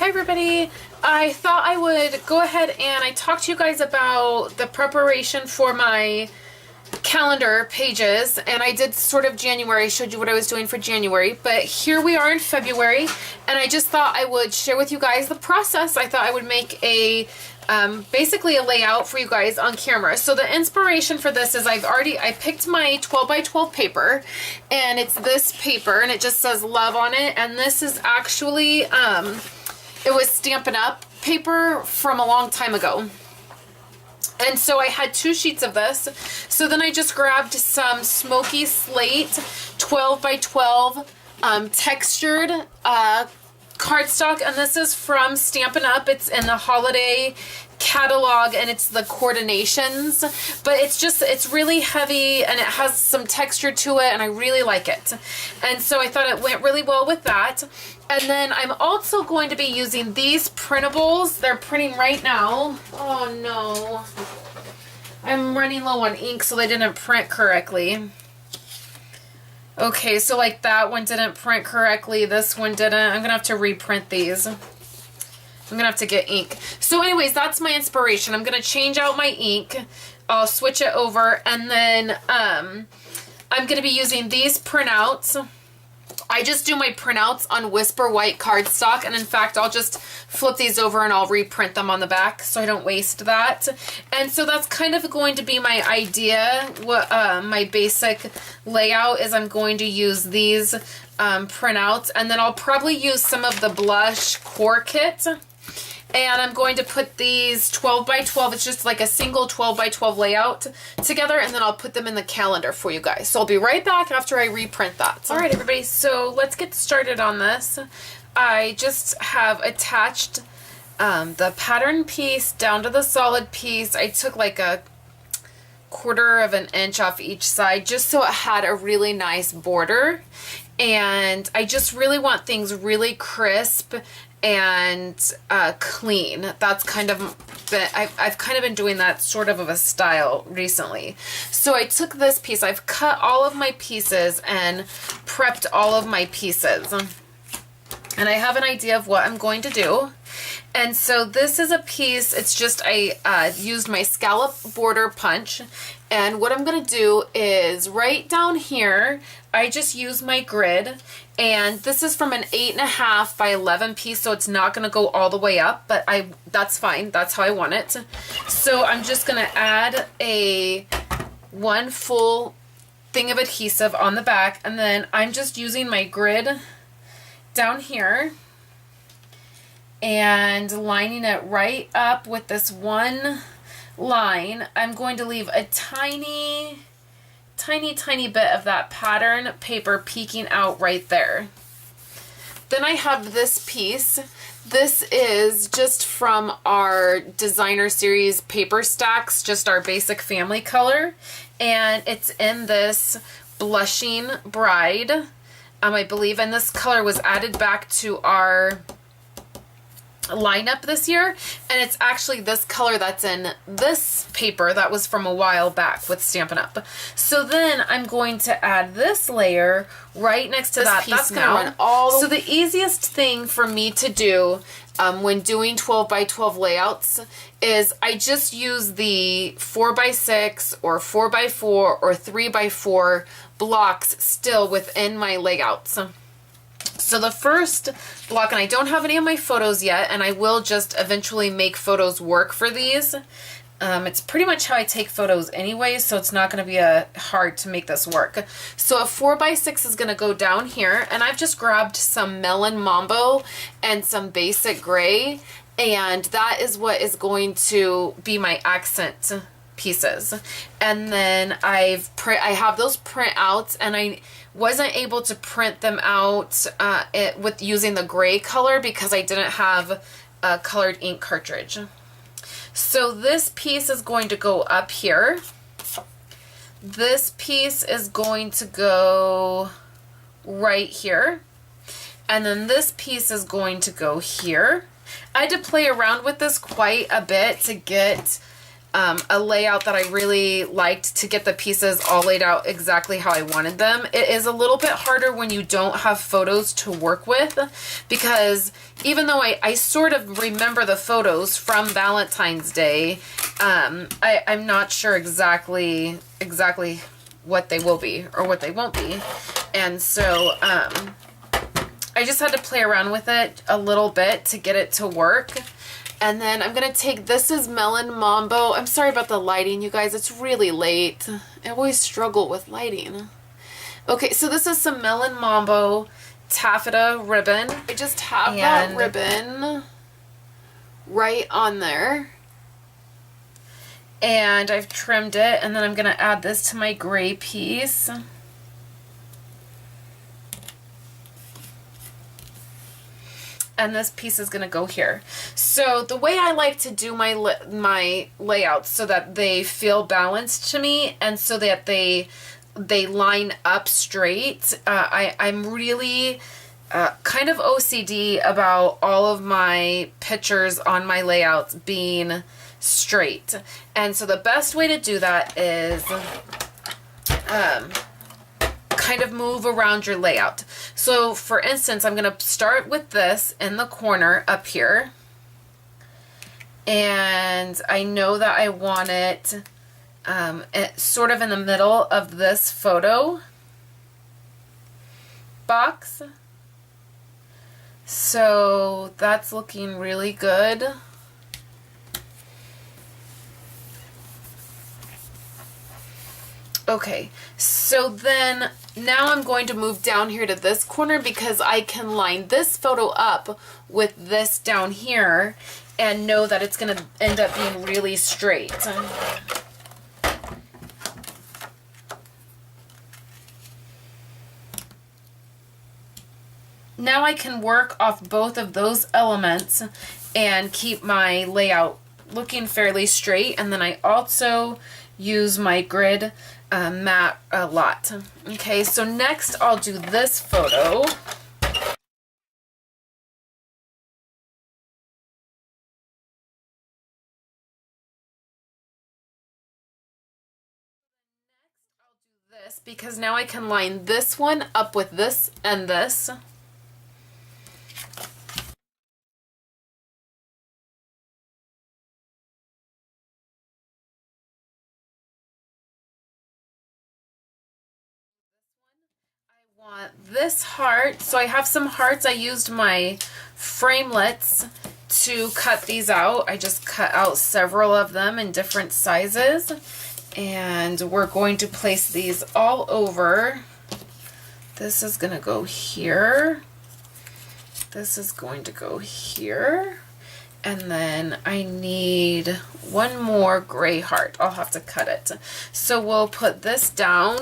Hi everybody. I thought I would go ahead and I talked to you guys about the preparation for my calendar pages, and I did sort of January, showed you what I was doing for January, but here we are in February, and I just thought I would share with you guys the process. I thought I would make a basically a layout for you guys on camera. So the inspiration for this is I picked my 12 by 12 paper, and it's this paper, and it just says love on it, and this is actually it was Stampin' Up! Paper from a long time ago. And so I had 2 sheets of this. So then I just grabbed some smoky slate 12 by 12 textured cardstock, and this is from Stampin' Up! It's in the holiday catalog, and it's the coordinations, but it's really heavy and it has some texture to it, and I really like it. And so I thought it went really well with that. And then I'm also going to be using these printables. They're printing right now. Oh no, I'm running low on ink, so they didn't print correctly. Okay, so like that one didn't print correctly, this one didn't. I'm gonna have to reprint these. I'm gonna have to get ink. So anyways, that's my inspiration. I'm gonna change out my ink. I'll switch it over, and then I'm gonna be using these printouts. I just do my printouts on Whisper White cardstock, and in fact I'll just flip these over and I'll reprint them on the back so I don't waste that. And so that's kind of going to be my idea. What my basic layout is, I'm going to use these printouts, and then I'll probably use some of the blush core kit. And I'm going to put these 12 by 12, it's just like a single 12 by 12 layout together, and then I'll put them in the calendar for you guys. So I'll be right back after I reprint that. All right, everybody, so let's get started on this. I just have attached the pattern piece down to the solid piece. I took like a 1/4 of an inch off each side just so it had a really nice border. And I just really want things really crisp and clean. That's kind of I've kind of been doing that sort of a style recently. So I took this piece, I've cut all of my pieces and prepped all of my pieces, and I have an idea of what I'm going to do. And so this is a piece, it's just I used my scallop border punch, and what I'm going to do is right down here I just use my grid, and this is from an 8.5 by 11 piece, so it's not going to go all the way up, but that's fine, that's how I want it. So I'm just going to add one full thing of adhesive on the back, and then I'm just using my grid down here and lining it right up with this one line. I'm going to leave a tiny bit of that pattern paper peeking out right there. Then I have this piece. This is just from our designer series paper stacks, just our basic family color, and it's in this Blushing Bride, I believe, and this color was added back to our lineup this year, and it's actually this color that's in this paper that was from a while back with Stampin' Up. So then I'm going to add this layer right next to that piece. That's going to run all. So the easiest thing for me to do when doing 12 by 12 layouts is I just use the 4 by 6 or 4 by 4 or 3 by 4 blocks still within my layouts. So the first block, and I don't have any of my photos yet, and I will just eventually make photos work for these. It's pretty much how I take photos anyway, so it's not going to be hard to make this work. So a 4 by 6 is going to go down here, and I've just grabbed some Melon Mambo and some basic gray, and that is what is going to be my accent pieces. And then I have those printouts, and I wasn't able to print them out with using the gray color because I didn't have a colored ink cartridge. So this piece is going to go up here. This piece is going to go right here. And then this piece is going to go here. I had to play around with this quite a bit to get a layout that I really liked to get the pieces all laid out exactly how I wanted them. It is a little bit harder when you don't have photos to work with, because even though I sort of remember the photos from Valentine's Day, I'm not sure exactly what they will be or what they won't be. And so I just had to play around with it a little bit to get it to work. And then I'm going to take, this is Melon Mambo. I'm sorry about the lighting, you guys. It's really late. I always struggle with lighting. Okay, so this is some Melon Mambo taffeta ribbon. I just have that ribbon right on there. And I've trimmed it, and then I'm going to add this to my gray piece. And this piece is going to go here. So the way I like to do my layouts so that they feel balanced to me and so that they line up straight, I'm really kind of OCD about all of my pictures on my layouts being straight. And so the best way to do that is kind of move around your layout. So for instance, I'm going to start with this in the corner up here. And I know that I want it sort of in the middle of this photo box. So that's looking really good. Okay, so then now I'm going to move down here to this corner because I can line this photo up with this down here and know that it's going to end up being really straight. Now I can work off both of those elements and keep my layout looking fairly straight, and then I also use my grid mat a lot. Okay, so next I'll do this photo. This because now I can line this one up with this and this. I want this heart, so I have some hearts. I used my framelits to cut these out. I just cut out several of them in different sizes. And we're going to place these all over. This is going to go here. This is going to go here. And then I need one more gray heart. I'll have to cut it. So we'll put this down.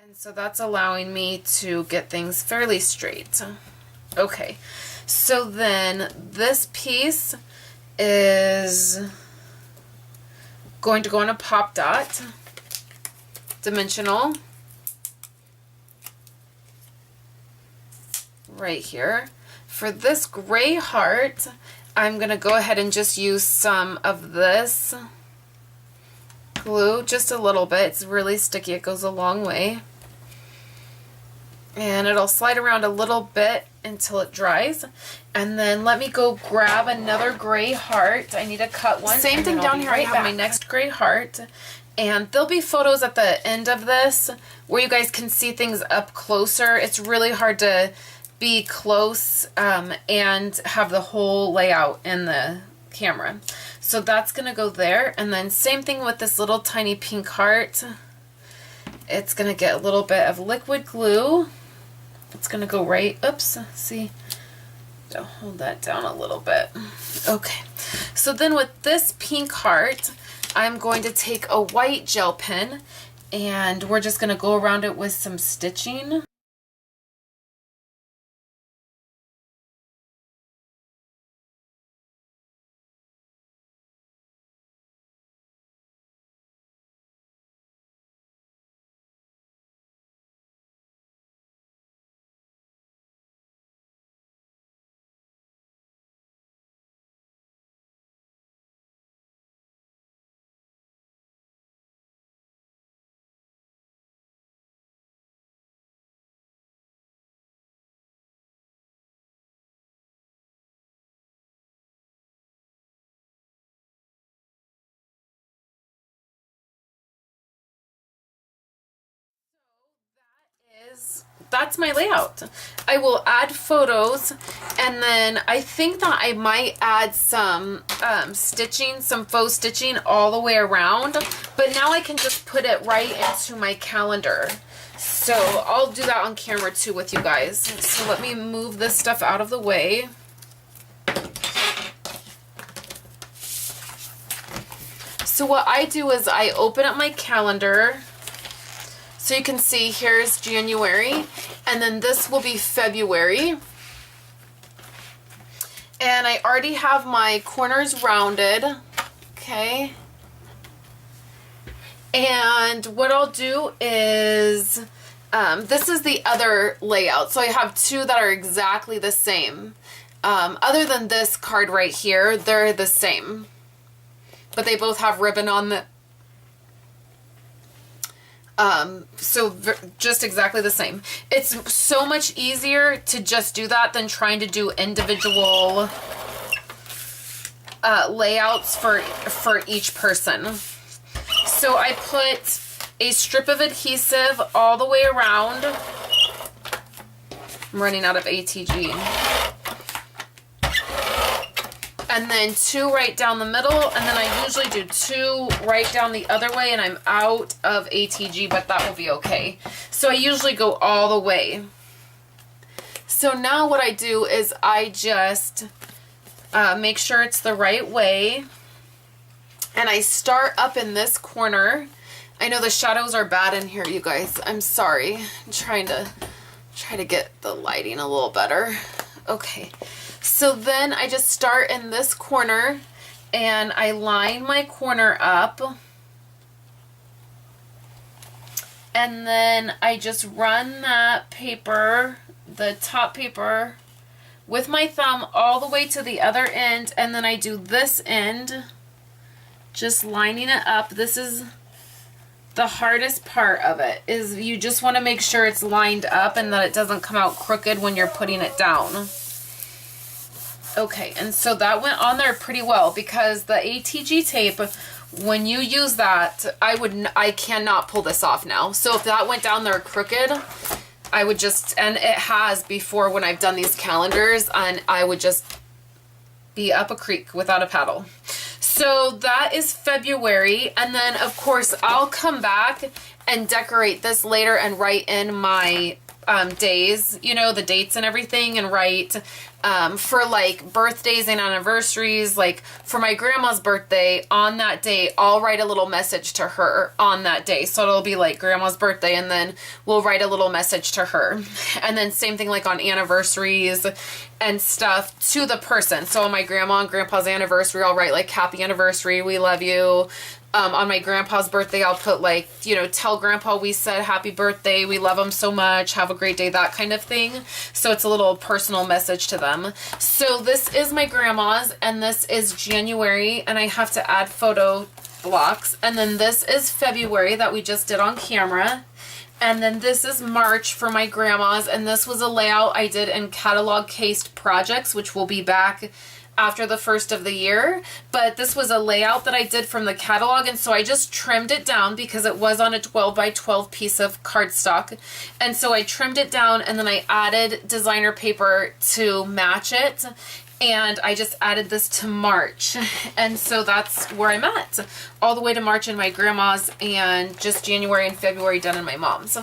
And so that's allowing me to get things fairly straight. Okay, so then this piece is going to go on a pop dot, dimensional, right here. For this gray heart, I'm going to go ahead and just use some of this glue, just a little bit. It's really sticky, it goes a long way. And it'll slide around a little bit until it dries. And then let me go grab another gray heart. I need to cut one. Same thing down here. I have my next gray heart. And there'll be photos at the end of this where you guys can see things up closer. It's really hard to be close and have the whole layout in the camera. So that's going to go there. And then same thing with this little tiny pink heart. It's going to get a little bit of liquid glue. It's going to go right, oops, see, I'll hold that down a little bit. Okay, so then with this pink heart, I'm going to take a white gel pen and we're just going to go around it with some stitching. That's my layout. I will add photos, and then I think that I might add some stitching, some faux stitching all the way around, but now I can just put it right into my calendar. So I'll do that on camera too with you guys. So let me move this stuff out of the way. So what I do is I open up my calendar. So you can see here's January, and then this will be February. And I already have my corners rounded, okay? And what I'll do is, this is the other layout. So I have two that are exactly the same. Other than this card right here, they're the same. But they both have ribbon on the... So just exactly the same. It's so much easier to just do that than trying to do individual layouts for each person. So I put a strip of adhesive all the way around. I'm running out of ATG. And then two right down the middle, and then I usually do two right down the other way, and I'm out of ATG, but that will be okay. So I usually go all the way. So now what I do is I just make sure it's the right way, and I start up in this corner. I know the shadows are bad in here, you guys. I'm sorry. I'm trying to get the lighting a little better. Okay. So then I just start in this corner and I line my corner up, and then I just run that paper, the top paper, with my thumb all the way to the other end, and then I do this end, just lining it up. This is the hardest part of it, is you just want to make sure it's lined up and that it doesn't come out crooked when you're putting it down. Okay, and so that went on there pretty well, because the ATG tape, when you use that, I cannot pull this off now. So if that went down there crooked, I would just, and it has before when I've done these calendars, and I would just be up a creek without a paddle. So that is February, and then of course I'll come back and decorate this later and write in my days, you know, the dates and everything, and write for like birthdays and anniversaries. Like for my grandma's birthday, on that day I'll write a little message to her on that day, so it'll be like grandma's birthday, and then we'll write a little message to her. And then same thing like on anniversaries and stuff to the person. So on my grandma and grandpa's anniversary, I'll write like happy anniversary, we love you. On my grandpa's birthday, I'll put like, you know, tell grandpa we said happy birthday, we love him so much, have a great day, that kind of thing. So it's a little personal message to them. So this is my grandma's, and this is January, and I have to add photo blocks. And then this is February that we just did on camera. And then this is March for my grandma's, and this was a layout I did in catalog cased projects, which will be back after the first of the year. But this was a layout that I did from the catalog, and so I just trimmed it down because it was on a 12 by 12 piece of cardstock, and so I trimmed it down, and then I added designer paper to match it, and I just added this to March. And so that's where I'm at, all the way to March in my grandma's, and just January and February done in my mom's.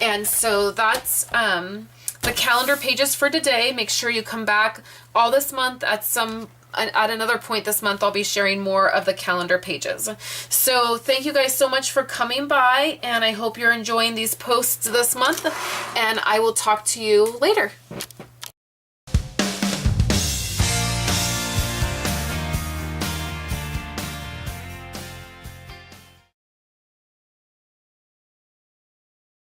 And so that's the calendar pages for today. Make sure you come back all this month. At another point this month, I'll be sharing more of the calendar pages. So thank you guys so much for coming by, and I hope you're enjoying these posts this month, and I will talk to you later.